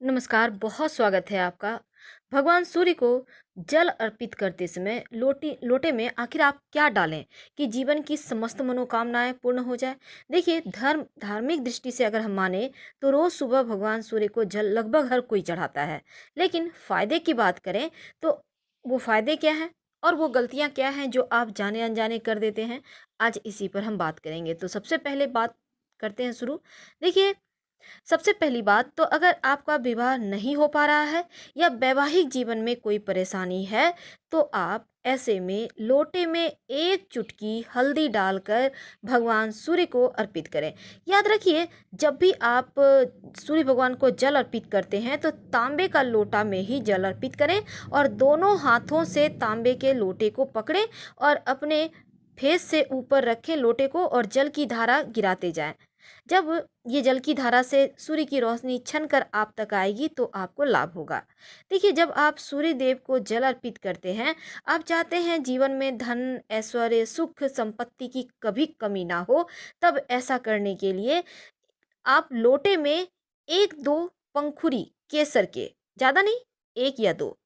नमस्कार, बहुत स्वागत है आपका। भगवान सूर्य को जल अर्पित करते समय लोटे में आखिर आप क्या डालें कि जीवन की समस्त मनोकामनाएं पूर्ण हो जाए? देखिए, धार्मिक दृष्टि से अगर हम माने तो रोज सुबह भगवान सूर्य को जल लगभग हर कोई चढ़ाता है। लेकिन फायदे की बात करें तो वो फायदे क्या हैं और वो गलतियां क्या हैं जो आप जाने अनजाने कर देते हैं? आज इसी पर हम बात करेंगे। तो सबसे पहले बात करते हैं शुरू। देखिए, सबसे पहली बात तो अगर आपका विवाह नहीं हो पा रहा है या वैवाहिक जीवन में कोई परेशानी है तो आप ऐसे में लोटे में एक चुटकी हल्दी डालकर भगवान सूर्य को अर्पित करें। याद रखिए, जब भी आप सूर्य भगवान को जल अर्पित करते हैं तो तांबे का लोटा में ही जल अर्पित करें और दोनों हाथों से तांबे के लोटे को पकड़ें और अपने फेस से ऊपर रखें लोटे को और जल की धारा गिराते जाएं। जब ये जल की धारा से सूर्य की रोशनी छन कर आप तक आएगी तो आपको लाभ होगा। देखिए, जब आप सूर्य देव को जल अर्पित करते हैं, आप चाहते हैं जीवन में धन, ऐश्वर्य, सुख, संपत्ति की कभी कमी ना हो, तब ऐसा करने के लिए आप लोटे में 1-2 पंखुड़ी केसर के, ज़्यादा नहीं, 1 या 2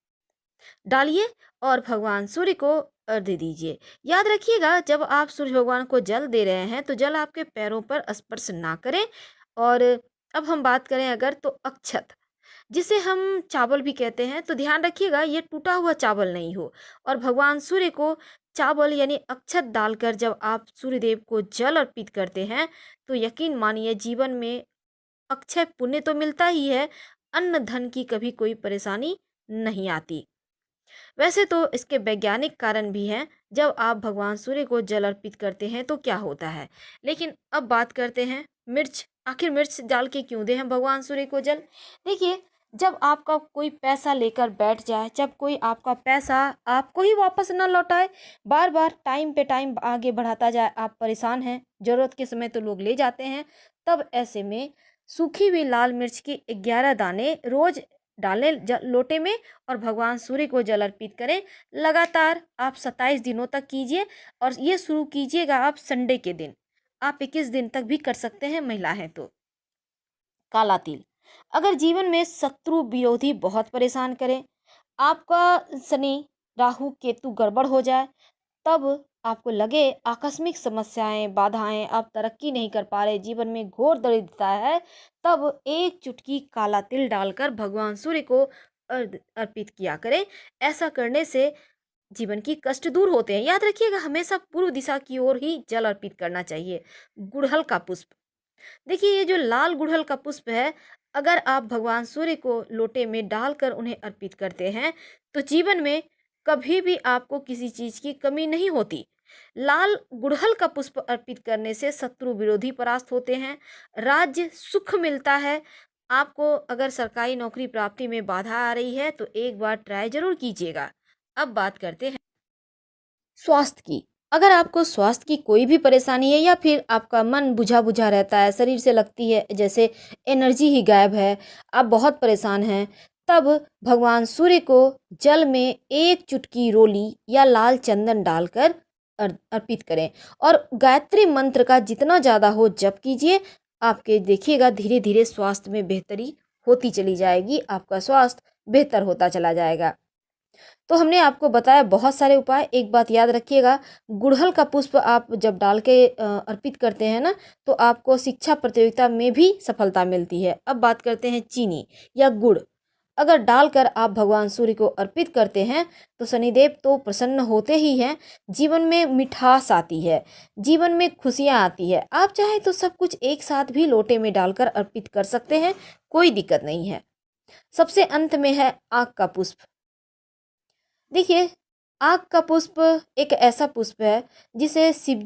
डालिए और भगवान सूर्य को अर्घ्य दीजिए। याद रखिएगा, जब आप सूर्य भगवान को जल दे रहे हैं तो जल आपके पैरों पर स्पर्श ना करें। और अब हम बात करें अगर तो अक्षत, जिसे हम चावल भी कहते हैं, तो ध्यान रखिएगा ये टूटा हुआ चावल नहीं हो। और भगवान सूर्य को चावल यानी अक्षत डालकर जब आप सूर्य देव को जल अर्पित करते हैं तो यकीन मानिए जीवन में अक्षय पुण्य तो मिलता ही है, अन्न धन की कभी कोई परेशानी नहीं आती। वैसे तो इसके वैज्ञानिक कारण भी हैं। जब आप भगवान सूर्य को जल अर्पित करते हैं तो क्या होता है। लेकिन अब बात करते हैं मिर्च। आखिर मिर्च डाल के क्यों दें हम भगवान सूर्य को जल? देखिए, जब आपका कोई पैसा लेकर बैठ जाए, जब कोई आपका पैसा आपको ही वापस न लौटाए, बार बार टाइम पे टाइम आगे बढ़ाता जाए, आप परेशान हैं, ज़रूरत के समय तो लोग ले जाते हैं, तब ऐसे में सूखी हुई लाल मिर्च की 11 दाने रोज डालें लोटे में और भगवान सूर्य को जल अर्पित करें। लगातार आप 27 दिनों तक कीजिए और ये शुरू कीजिएगा आप संडे के दिन। आप 21 दिन तक भी कर सकते हैं महिला हैं तो। काला तिल, अगर जीवन में शत्रु विरोधी बहुत परेशान करें, आपका शनि राहु केतु गड़बड़ हो जाए, तब आपको लगे आकस्मिक समस्याएं, बाधाएं, आप तरक्की नहीं कर पा रहे, जीवन में घोर दरिद्रता है, तब एक चुटकी काला तिल डालकर भगवान सूर्य को अर्पित किया करें। ऐसा करने से जीवन की कष्ट दूर होते हैं। याद रखिएगा, हमेशा पूर्व दिशा की ओर ही जल अर्पित करना चाहिए। गुड़हल का पुष्प, देखिए ये जो लाल गुड़हल का पुष्प है, अगर आप भगवान सूर्य को लोटे में डालकर उन्हें अर्पित करते हैं तो जीवन में कभी भी आपको किसी चीज की कमी नहीं होती। लाल गुड़हल का पुष्प अर्पित करने से शत्रु विरोधी परास्त होते हैं, राज्य सुख मिलता है। आपको अगर सरकारी नौकरी प्राप्ति में बाधा आ रही है तो एक बार ट्राई जरूर कीजिएगा। अब बात करते हैं स्वास्थ्य की। अगर आपको स्वास्थ्य की कोई भी परेशानी है या फिर आपका मन बुझा बुझा रहता है, शरीर से लगती है जैसे एनर्जी ही गायब है, आप बहुत परेशान हैं, तब भगवान सूर्य को जल में एक चुटकी रोली या लाल चंदन डालकर अर्पित करें और गायत्री मंत्र का जितना ज़्यादा हो जप कीजिए। आपके देखिएगा धीरे धीरे स्वास्थ्य में बेहतरी होती चली जाएगी, आपका स्वास्थ्य बेहतर होता चला जाएगा। तो हमने आपको बताया बहुत सारे उपाय। एक बात याद रखिएगा, गुड़हल का पुष्प आप जब डाल के अर्पित करते हैं ना, तो आपको शिक्षा प्रतियोगिता में भी सफलता मिलती है। अब बात करते हैं चीनी या गुड़, अगर डालकर आप भगवान सूर्य को अर्पित करते हैं तो शनिदेव तो प्रसन्न होते ही हैं, जीवन में मिठास आती है, जीवन में खुशियाँ आती है। आप चाहे तो सब कुछ एक साथ भी लोटे में डालकर अर्पित कर सकते हैं, कोई दिक्कत नहीं है। सबसे अंत में है आग का पुष्प। देखिए, आग का पुष्प एक ऐसा पुष्प है जिसे शिव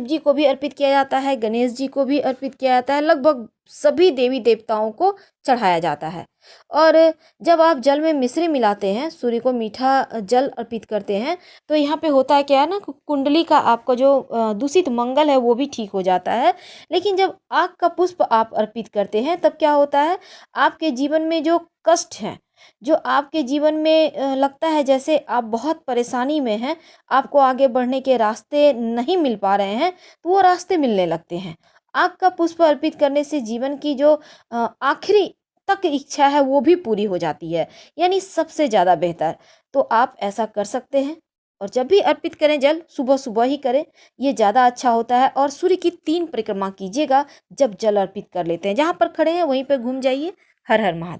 जी को भी अर्पित किया जाता है, गणेश जी को भी अर्पित किया जाता है, लगभग सभी देवी देवताओं को चढ़ाया जाता है। और जब आप जल में मिश्री मिलाते हैं, सूर्य को मीठा जल अर्पित करते हैं, तो यहाँ पे होता है क्या है ना, कुंडली का आपका जो दूषित मंगल है वो भी ठीक हो जाता है। लेकिन जब आग का पुष्प आप अर्पित करते हैं तब क्या होता है, आपके जीवन में जो कष्ट हैं, जो आपके जीवन में लगता है जैसे आप बहुत परेशानी में हैं, आपको आगे बढ़ने के रास्ते नहीं मिल पा रहे हैं, तो वो रास्ते मिलने लगते हैं। आग का पुष्प अर्पित करने से जीवन की जो आखिरी तक इच्छा है वो भी पूरी हो जाती है, यानी सबसे ज़्यादा बेहतर। तो आप ऐसा कर सकते हैं। और जब भी अर्पित करें जल, सुबह सुबह ही करें, ये ज़्यादा अच्छा होता है। और सूर्य की 3 परिक्रमा कीजिएगा जब जल अर्पित कर लेते हैं। जहाँ पर खड़े हैं वहीं पर घूम जाइए। हर हर महादेव।